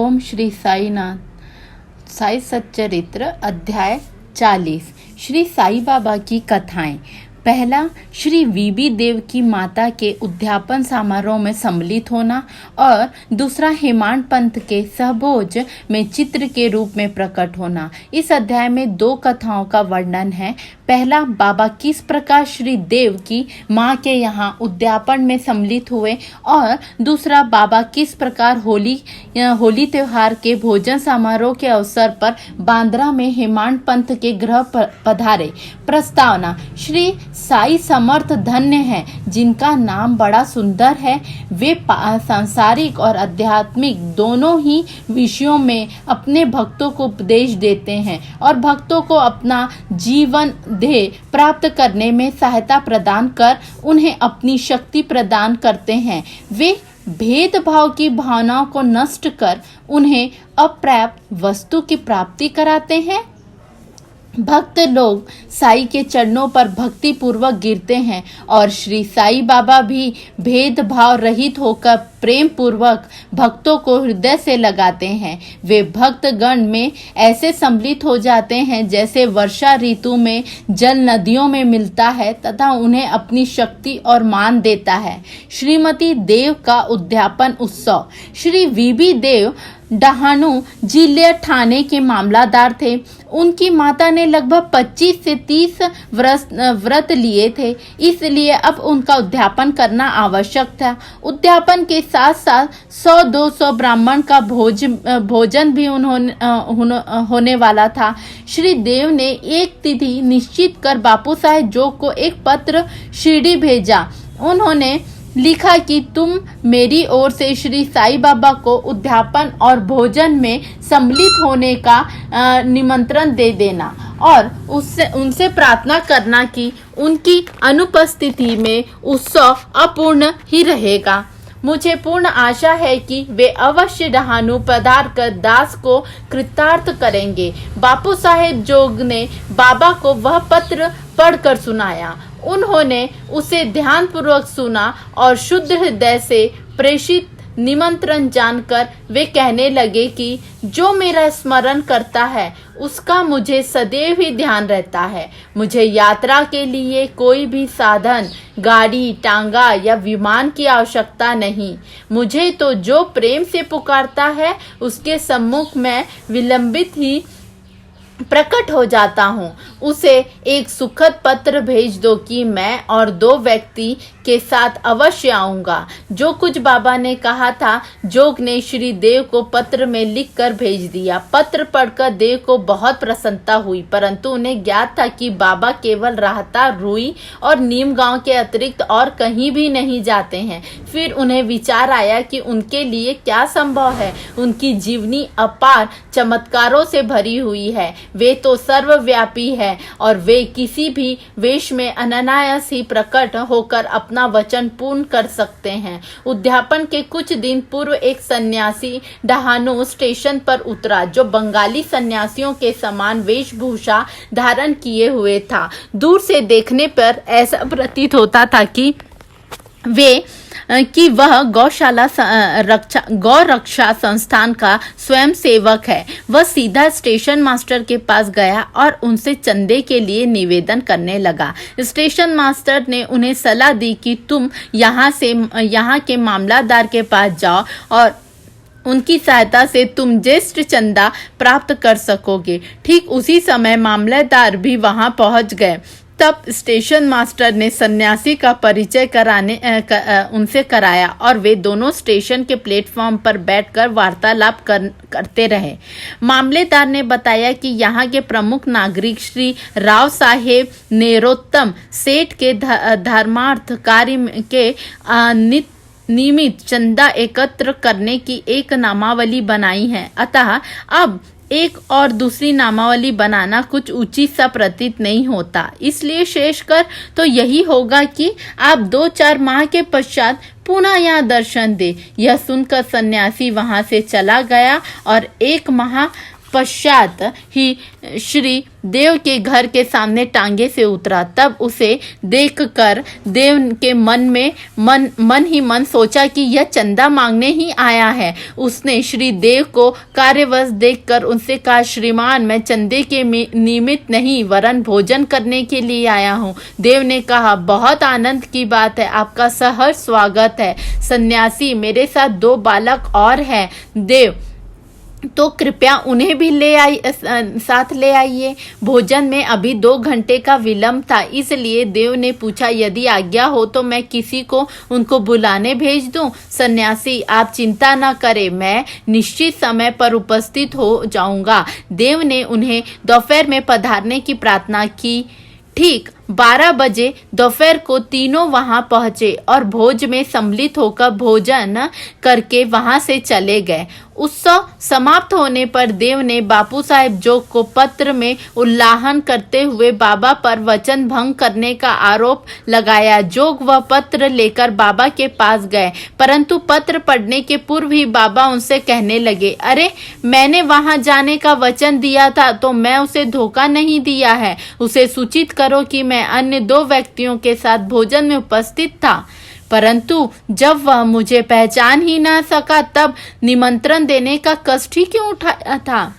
ओम श्री साईनाथ। साई सच्चरित्र अध्याय 40। श्री साई बाबा की कथाएं। पहला, श्री वीबी देव की माता के उद्यापन समारोह में सम्मिलित होना, और दूसरा, हेमांड पंथ के सहभोज में चित्र के रूप में प्रकट होना। इस अध्याय में दो कथाओं का वर्णन है। पहला, बाबा किस प्रकार श्री देव की माँ के यहाँ उद्यापन में सम्मिलित हुए, और दूसरा, बाबा किस प्रकार होली त्योहार के भोजन समारोह के अवसर पर बांद्रा में हेमांड पंथ के गृह पधारे। प्रस्तावना। श्री साई समर्थ धन्य है जिनका नाम बड़ा सुंदर है। वे सांसारिक और आध्यात्मिक दोनों ही विषयों में अपने भक्तों को उपदेश देते हैं और भक्तों को अपना जीवन ध्येय प्राप्त करने में सहायता प्रदान कर उन्हें अपनी शक्ति प्रदान करते हैं। वे भेदभाव की भावनाओं को नष्ट कर उन्हें अप्राप्त वस्तु की प्राप्ति कराते हैं। भक्त लोग साई के चरणों पर भक्ति पूर्वक गिरते हैं और श्री साई बाबा भी भेदभाव रहित होकर प्रेम पूर्वक भक्तों को हृदय से लगाते हैं। वे भक्त गण में ऐसे सम्मिलित हो जाते हैं जैसे वर्षा ऋतु में जल नदियों में मिलता है तथा उन्हें अपनी शक्ति और मान देता है। श्रीमती देव का उद्यापन उत्सव। श्री वीबी देव डहाणू जिले ठाणे के मामलादार थे। उनकी माता ने लगभग 25 से 30 व्रत लिए थे, इसलिए अब उनका उद्यापन करना आवश्यक था। उद्यापन के साथ साथ 100-200 ब्राह्मण का भोजन भी होने वाला था। श्री देव ने एक तिथि निश्चित कर बापू साहेब जोग को एक पत्र शिरडी भेजा। उन्होंने लिखा कि तुम मेरी ओर से श्री साई बाबा को उद्यापन और भोजन में सम्मिलित होने का निमंत्रण दे देना और उनसे प्रार्थना करना कि उनकी अनुपस्थिति में उत्सव अपूर्ण ही रहेगा। मुझे पूर्ण आशा है कि वे अवश्य डहाणू पधार कर दास को कृतार्थ करेंगे। बापू साहेब जोग ने बाबा को वह पत्र पढ़कर सुनाया। उन्होंने उसे ध्यानपूर्वक सुना और शुद्ध हृदय से प्रेषित निमंत्रण जानकर वे कहने लगे कि जो मेरा स्मरण करता है उसका मुझे सदैव ही ध्यान रहता है। मुझे यात्रा के लिए कोई भी साधन, गाड़ी, टांगा या विमान की आवश्यकता नहीं। मुझे तो जो प्रेम से पुकारता है उसके सम्मुख में विलंबित ही प्रकट हो जाता हूँ। उसे एक सुखद पत्र भेज दो कि मैं और 2 व्यक्ति के साथ अवश्य आऊंगा। जो कुछ बाबा ने कहा था जोग ने श्री देव को पत्र में लिखकर भेज दिया। पत्र पढ़कर देव को बहुत प्रसन्नता हुई, परंतु उन्हें ज्ञात था कि बाबा केवल राहता, रुई और नीम गांव के अतिरिक्त और कहीं भी नहीं जाते हैं। फिर उन्हें विचार आया कि उनके लिए क्या संभव है। उनकी जीवनी अपार चमत्कारों से भरी हुई है। वे तो सर्वव्यापी है और वे किसी भी वेश में अनायास ही प्रकट होकर अपना वचन पूर्ण कर सकते हैं। उद्यापन के कुछ दिन पूर्व एक सन्यासी डहाणू स्टेशन पर उतरा जो बंगाली सन्यासियों के समान वेशभूषा धारण किए हुए था। दूर से देखने पर ऐसा प्रतीत होता था कि वह गौ रक्षा संस्थान का स्वयं सेवक है। वह सीधा स्टेशन मास्टर के पास गया और उनसे चंदे के लिए निवेदन करने लगा। स्टेशन मास्टर ने उन्हें सलाह दी कि तुम यहाँ के मामलादार के पास जाओ और उनकी सहायता से तुम ज्येष्ठ चंदा प्राप्त कर सकोगे। ठीक उसी समय मामलेदार भी वहां पहुंच गए। तब स्टेशन मास्टर ने सन्यासी का परिचय उनसे कराया और वे दोनों स्टेशन के प्लेटफॉर्म पर बैठकर वार्तालाप करते रहे। मामलेदार ने बताया कि यहाँ के प्रमुख नागरिक श्री राव साहेब नेरोत्तम सेठ के धर्मार्थ कार्य के निमित्त चंदा एकत्र करने की एक नामावली बनाई है। अतः अब एक और दूसरी नामावली बनाना कुछ उचित सा प्रतीत नहीं होता। इसलिए शेषकर तो यही होगा कि आप 2-4 माह के पश्चात पुनः यहाँ दर्शन दे। यह सुनकर सन्यासी वहां से चला गया और 1 माह पश्चात ही श्री देव के घर के सामने टांगे से उतरा। तब उसे देखकर देव के मन ही मन सोचा कि यह चंदा मांगने ही आया है। उसने श्री देव को कार्यवश देखकर उनसे कहा, श्रीमान, मैं चंदे के निमित्त नहीं वरन भोजन करने के लिए आया हूँ। देव ने कहा, बहुत आनंद की बात है, आपका सहर्ष स्वागत है। सन्यासी, मेरे साथ 2 बालक और हैं। देव, तो कृपया उन्हें भी साथ ले आइए। भोजन में अभी 2 घंटे का विलंब था, इसलिए देव ने पूछा, यदि आज्ञा हो तो मैं किसी को उनको बुलाने भेज दूं? सन्यासी, आप चिंता न करें, मैं निश्चित समय पर उपस्थित हो जाऊंगा। देव ने उन्हें दोपहर में पधारने की प्रार्थना की। ठीक 12 बजे दोपहर को तीनों वहां पहुंचे और भोज में सम्मिलित होकर भोजन करके वहां से चले गए। उत्सव समाप्त होने पर देव ने बापू साहेब जोग को पत्र में उल्लंघन करते हुए बाबा पर वचन भंग करने का आरोप लगाया। जोग वह पत्र लेकर बाबा के पास गए, परंतु पत्र पढ़ने के पूर्व ही बाबा उनसे कहने लगे, अरे, मैंने वहां जाने का वचन दिया था तो मैं उसे धोखा नहीं दिया है। उसे सूचित करो कि मैं अन्य 2 व्यक्तियों के साथ भोजन में उपस्थित था, परंतु जब वह मुझे पहचान ही ना सका तब निमंत्रण देने का कष्ट ही क्यों उठाया था।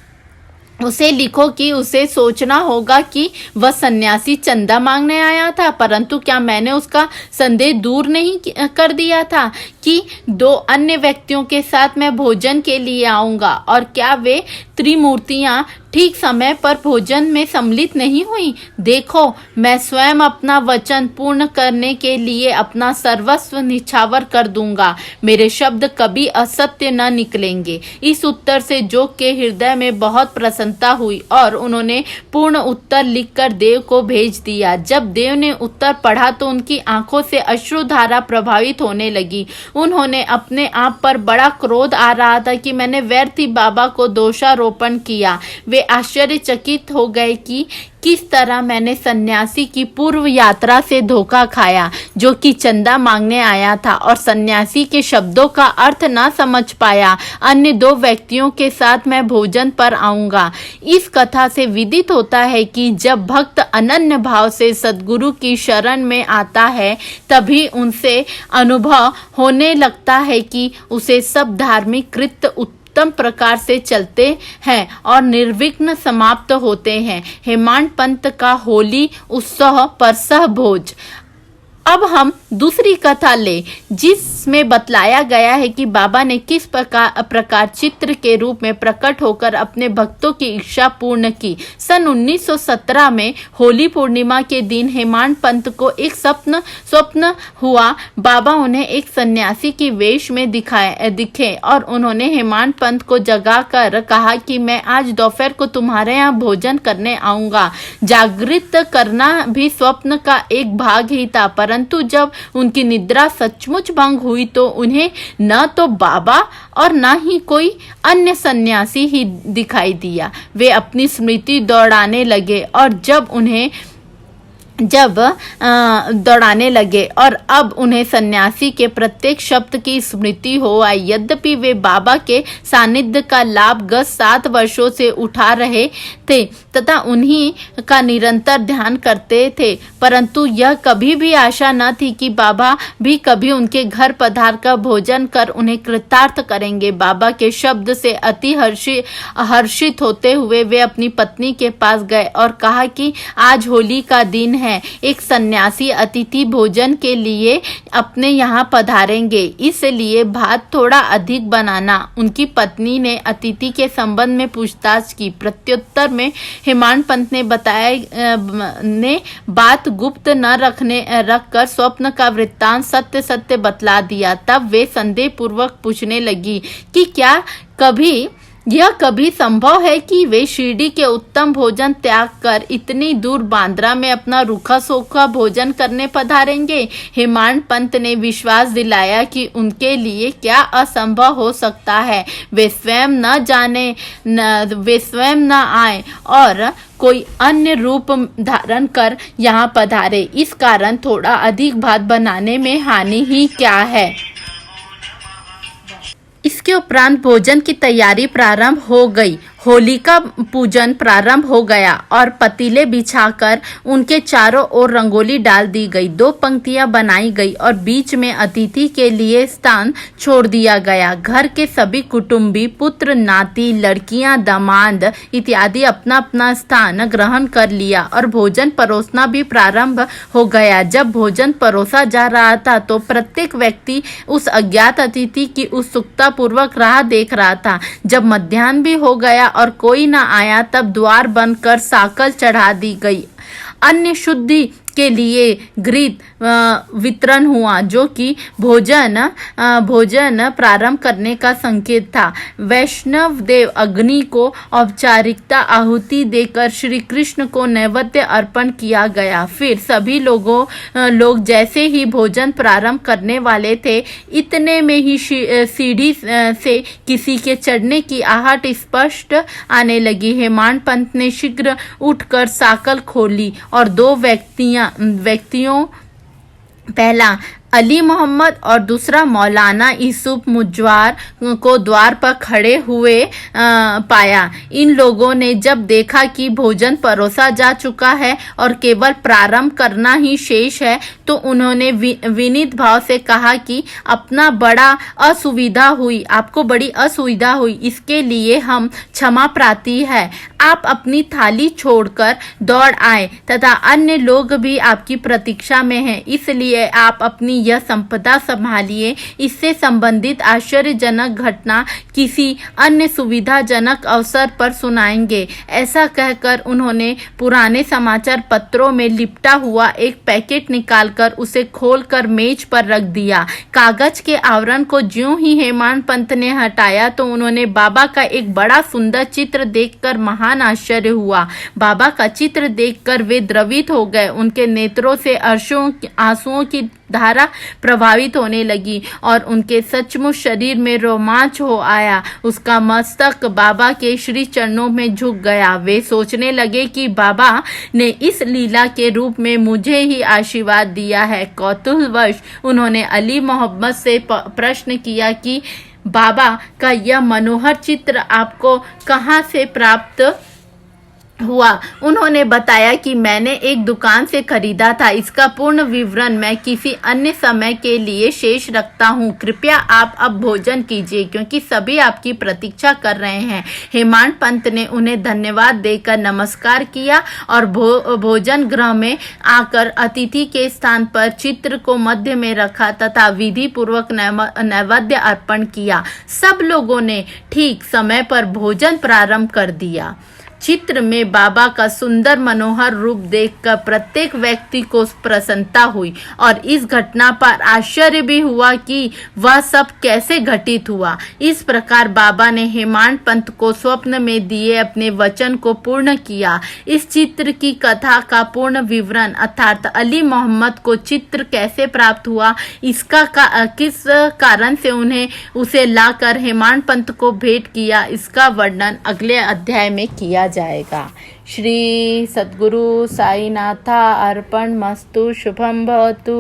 उसे लिखो कि उसे सोचना होगा कि वह सन्यासी चंदा मांगने आया था, परंतु क्या मैंने उसका संदेह दूर नहीं कर दिया था कि 2 अन्य व्यक्तियों के साथ मैं भोजन के लिए आऊंगा? और क्या वे त्रिमूर्तियां ठीक समय पर भोजन में सम्मिलित नहीं हुई? देखो, मैं स्वयं अपना वचन पूर्ण करने के लिए अपना सर्वस्व निछावर कर दूंगा। मेरे शब्द कभी असत्य न निकलेंगे। इस उत्तर से जोग के हृदय में बहुत प्रसन्नता हुई और उन्होंने पूर्ण उत्तर लिखकर देव को भेज दिया। जब देव ने उत्तर पढ़ा तो उनकी आंखों से अश्रुधारा प्रभावित होने लगी। उन्होंने अपने आप पर बड़ा क्रोध आ रहा था कि मैंने व्यर्थ ही बाबा को दोषारोपण किया। वे आश्चर्यचकित हो गए कि किस तरह मैंने सन्यासी की पूर्व यात्रा से धोखा खाया, जो कि चंदा मांगने आया था और सन्यासी के शब्दों का अर्थ न समझ पाया। अन्य 2 व्यक्तियों के साथ मैं भोजन पर आऊंगा। इस कथा से विदित होता है कि जब भक्त अनन्य भाव से सद्गुरु की शरण में आता है, तभी उनसे अनुभव होने लगता है कि उसे सब धार्मिक कृत्य उत्तम प्रकार से चलते हैं और निर्विघ्न समाप्त होते हैं। हेमांड पंत का होली उत्सव पर सहभोज। अब हम दूसरी कथा ले, जिसमें बतलाया गया है कि बाबा ने किस प्रकार चित्र के रूप में प्रकट होकर अपने भक्तों की इच्छा पूर्ण की। सन 1917 में होली पूर्णिमा के दिन हेमांड पंत को एक स्वप्न हुआ। बाबा उन्हें एक सन्यासी की वेश में दिखे और उन्होंने हेमांड पंत को जगाकर कहा कि मैं आज दोपहर को तुम्हारे यहाँ भोजन करने आऊंगा। जागृत करना भी स्वप्न का एक भाग ही था, परंतु जब उनकी निद्रा सचमुच भंग हुई तो उन्हें न तो बाबा और न ही कोई अन्य सन्यासी ही दिखाई दिया। वे अपनी स्मृति दौड़ाने लगे और दौड़ाने लगे और अब उन्हें सन्यासी के प्रत्येक शब्द की स्मृति हो आई। यद्यपि वे बाबा के सानिध्य का लाभ गत 7 वर्षों से उठा रहे थे तथा उन्हीं का निरंतर ध्यान करते थे, परंतु यह कभी भी आशा न थी कि बाबा भी कभी उनके घर पधार कर भोजन कर उन्हें कृतार्थ करेंगे। बाबा के शब्द से अति हर्षित होते हुए वे अपनी पत्नी के पास गए और कहा कि आज होली का दिन है, एक सन्यासी अतिथि भोजन के लिए अपने यहाँ पधारेंगे, इसलिए भात थोड़ा अधिक बनाना। उनकी पत्नी ने अतिथि के संबंध में पूछताछ की। प्रत्युत्तर में हेमांड पंत ने बात गुप्त न रखकर स्वप्न का वृत्तांत सत्य बतला दिया। तब वे संदेह पूर्वक पूछने लगी कि क्या कभी संभव है कि वे शिरडी के उत्तम भोजन त्याग कर इतनी दूर बांद्रा में अपना रूखा सूखा भोजन करने पधारेंगे? हेमांड पंत ने विश्वास दिलाया कि उनके लिए क्या असंभव हो सकता है। वे स्वयं न आए और कोई अन्य रूप धारण कर यहाँ पधारे। इस कारण थोड़ा अधिक भात बनाने में हानि ही क्या है। इसके उपरांत भोजन की तैयारी प्रारंभ हो गई होलिका पूजन प्रारंभ हो गया और पतीले बिछाकर उनके चारों ओर रंगोली डाल दी गई। 2 पंक्तियां बनाई गई और बीच में अतिथि के लिए स्थान छोड़ दिया गया। घर के सभी कुटुंबी, पुत्र, नाती, लड़कियां, दामाद इत्यादि अपना अपना स्थान ग्रहण कर लिया और भोजन परोसना भी प्रारंभ हो गया। जब भोजन परोसा जा रहा था तो प्रत्येक व्यक्ति उस अज्ञात अतिथि की उत्सुकता पूर्वक राह देख रहा था। जब मध्याह्न भी हो गया और कोई न आया तब द्वार बंद कर साकल चढ़ा दी गई। अन्न शुद्धि के लिए घृत वितरण हुआ, जो कि भोजन प्रारंभ करने का संकेत था। वैष्णव देव अग्नि को औपचारिकता आहुति देकर श्री कृष्ण को नैवेद्य अर्पण किया गया। फिर सभी लोग जैसे ही भोजन प्रारंभ करने वाले थे, इतने में ही सीढ़ी से किसी के चढ़ने की आहट स्पष्ट आने लगी। हेमाड पंत ने शीघ्र उठकर साकल खोली और 2 व्यक्तियों, पहला अली मोहम्मद और दूसरा मौलाना यूसुफ मुजवार को द्वार पर खड़े हुए पाया। इन लोगों ने जब देखा कि भोजन परोसा जा चुका है और केवल प्रारंभ करना ही शेष है, तो उन्होंने विनीत भाव से कहा कि आपको बड़ी असुविधा हुई, इसके लिए हम क्षमा प्रार्थी है। आप अपनी थाली छोड़कर दौड़ आए तथा अन्य लोग भी आपकी प्रतीक्षा में हैं, इसलिए आप अपनी यह संपदा संभालिए। इससे संबंधित आश्चर्यजनक घटना किसी अन्य सुविधाजनक अवसर पर सुनाएंगे। ऐसा कहकर उन्होंने पुराने समाचार पत्रों में लिपटा हुआ एक पैकेट निकालकर उसे खोलकर मेज पर रख दिया। कागज के आवरण को ज्यों ही हेमाड पंत ने हटाया तो उन्होंने बाबा का एक बड़ा सुंदर चित्र देखकर महान आश्चर्य हुआ। बाबा का चित्र देखकर वे द्रवित हो गए। उनके नेत्रों से आंसुओं की धारा प्रभावित होने लगी और उनके सचमुच शरीर में रोमांच हो आया। उसका मस्तक बाबा के श्री चरणों में झुक गया। वे सोचने लगे कि बाबा ने इस लीला के रूप में मुझे ही आशीर्वाद दिया है। कौतूहलवश उन्होंने अली मोहम्मद से प्रश्न किया कि बाबा का यह मनोहर चित्र आपको कहाँ से प्राप्त हुआ। उन्होंने बताया कि मैंने एक दुकान से खरीदा था। इसका पूर्ण विवरण मैं किसी अन्य समय के लिए शेष रखता हूँ। कृपया आप अब भोजन कीजिए, क्योंकि सभी आपकी प्रतीक्षा कर रहे हैं। हेमाड पंत ने उन्हें धन्यवाद देकर नमस्कार किया और भोजन गृह में आकर अतिथि के स्थान पर चित्र को मध्य में रखा तथा विधि पूर्वक नैवेद्य अर्पण किया। सब लोगों ने ठीक समय पर भोजन प्रारंभ कर दिया। चित्र में बाबा का सुंदर मनोहर रूप देखकर प्रत्येक व्यक्ति को प्रसन्नता हुई और इस घटना पर आश्चर्य भी हुआ कि वह सब कैसे घटित हुआ। इस प्रकार बाबा ने हेमाड पंत को स्वप्न में दिए अपने वचन को पूर्ण किया। इस चित्र की कथा का पूर्ण विवरण अर्थात अली मोहम्मद को चित्र कैसे प्राप्त हुआ, इसका किस कारण से उसे लाकर हेमाड पंत को भेंट किया, इसका वर्णन अगले अध्याय में किया जाएगा। श्री सद्गुरु साईनाथा अर्पण मस्तु। शुभम भवतु।